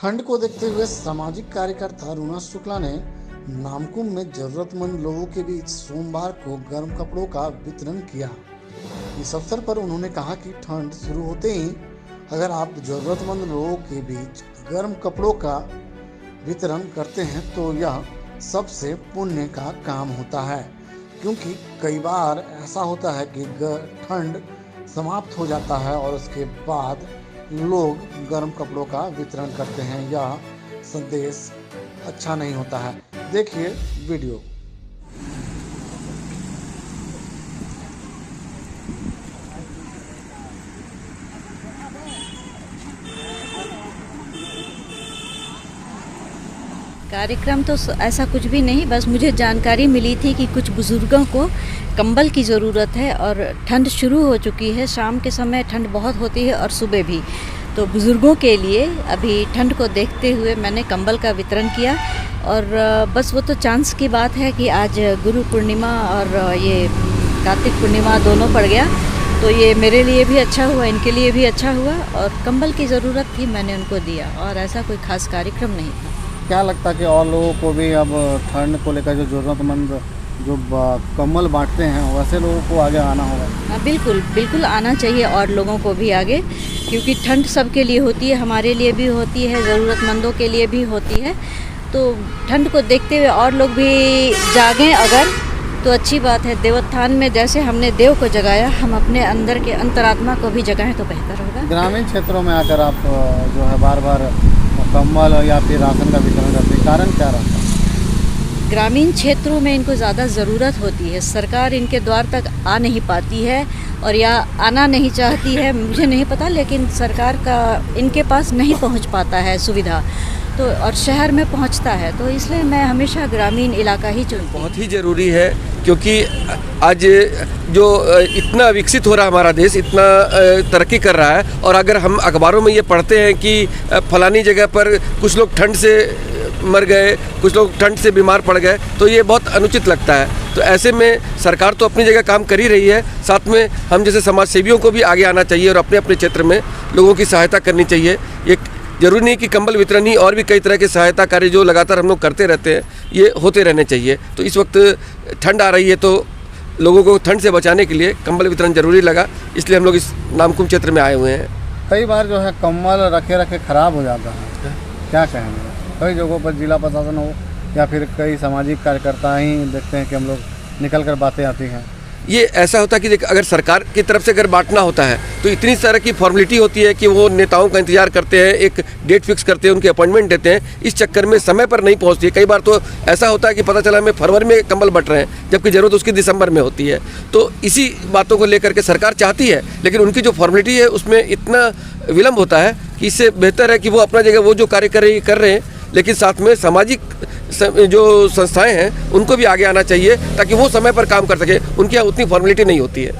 ठंड को देखते हुए सामाजिक कार्यकर्ता रूना शुक्ला ने नामकुम में जरूरतमंद लोगों के बीच सोमवार को गर्म कपड़ों का वितरण किया। इस अवसर पर उन्होंने कहा कि ठंड शुरू होते ही अगर आप जरूरतमंद लोगों के बीच गर्म कपड़ों का वितरण करते हैं तो यह सबसे पुण्य का काम होता है, क्योंकि कई बार ऐसा होता है कि ठंड समाप्त हो जाता है और उसके बाद लोग गर्म कपड़ों का वितरण करते हैं। यह संदेश अच्छा नहीं होता है। देखिए वीडियो। कार्यक्रम तो ऐसा कुछ भी नहीं, बस मुझे जानकारी मिली थी कि कुछ बुज़ुर्गों को कंबल की ज़रूरत है और ठंड शुरू हो चुकी है। शाम के समय ठंड बहुत होती है और सुबह भी, तो बुज़ुर्गों के लिए अभी ठंड को देखते हुए मैंने कंबल का वितरण किया। और बस वो तो चांस की बात है कि आज गुरु पूर्णिमा और ये कार्तिक पूर्णिमा दोनों पड़ गया, तो ये मेरे लिए भी अच्छा हुआ, इनके लिए भी अच्छा हुआ। और कंबल की ज़रूरत थी, मैंने उनको दिया, और ऐसा कोई ख़ास कार्यक्रम नहीं था। क्या लगता है कि और लोगों को भी अब ठंड को लेकर जो ज़रूरतमंद जो कंबल बांटते हैं वैसे लोगों को आगे आना होगा? हाँ, बिल्कुल बिल्कुल आना चाहिए और लोगों को भी आगे, क्योंकि ठंड सबके लिए होती है, हमारे लिए भी होती है, ज़रूरतमंदों के लिए भी होती है। तो ठंड को देखते हुए और लोग भी जागें अगर, तो अच्छी बात है। देवोत्थान में जैसे हमने देव को जगाया, हम अपने अंदर के अंतरात्मा को भी जगाएं तो बेहतर होगा। ग्रामीण क्षेत्रों में आकर आप जो है बार बार कंबल या फिर राशन का वितरण करते हैं, कारण क्या रहता है? ग्रामीण क्षेत्रों में इनको ज़्यादा ज़रूरत होती है, सरकार इनके द्वार तक आ नहीं पाती है, और या आना नहीं चाहती है, मुझे नहीं पता, लेकिन सरकार का इनके पास नहीं पहुंच पाता है सुविधा, तो और शहर में पहुंचता है, तो इसलिए मैं हमेशा ग्रामीण इलाका ही चुनती हूँ। बहुत ही ज़रूरी है, क्योंकि आज जो इतना विकसित हो रहा है हमारा देश, इतना तरक्की कर रहा है, और अगर हम अखबारों में ये पढ़ते हैं कि फलानी जगह पर कुछ लोग ठंड से मर गए, कुछ लोग ठंड से बीमार पड़ गए, तो ये बहुत अनुचित लगता है। तो ऐसे में सरकार तो अपनी जगह काम कर ही रही है, साथ में हम जैसे समाज सेवियों को भी आगे आना चाहिए और अपने अपने क्षेत्र में लोगों की सहायता करनी चाहिए। ये जरूरी नहीं कि कंबल वितरण ही, और भी कई तरह के सहायता कार्य जो लगातार हम लोग करते रहते हैं, ये होते रहने चाहिए। तो इस वक्त ठंड आ रही है, तो लोगों को ठंड से बचाने के लिए कंबल वितरण जरूरी लगा, इसलिए हम लोग इस नामकुम क्षेत्र में आए हुए हैं। कई बार जो है कंबल रखे रखे ख़राब हो जाता है, क्या कहेंगे? कई जगहों पर जिला प्रशासन हो या फिर कई सामाजिक कार्यकर्ता ही देखते हैं कि हम लोग निकल कर बातें आती हैं। ये ऐसा होता है कि देख, अगर सरकार की तरफ से अगर बांटना होता है तो इतनी तरह की फॉर्मेलिटी होती है कि वो नेताओं का इंतजार करते हैं, एक डेट फिक्स करते हैं, उनके अपॉइंटमेंट देते हैं, इस चक्कर में समय पर नहीं पहुंचती है। कई बार तो ऐसा होता है कि पता चला हमें फरवरी में कंबल बट रहे हैं, जबकि ज़रूरत उसकी दिसंबर में होती है। तो इसी बातों को लेकर के सरकार चाहती है, लेकिन उनकी जो फॉर्मेलिटी है उसमें इतना विलम्ब होता है कि इससे बेहतर है कि वो अपना जगह वो जो कार्य कर रहे हैं, लेकिन साथ में सामाजिक जो संस्थाएं हैं उनको भी आगे आना चाहिए, ताकि वो समय पर काम कर सके। उनके यहाँ उतनी फॉर्मेलिटी नहीं होती है।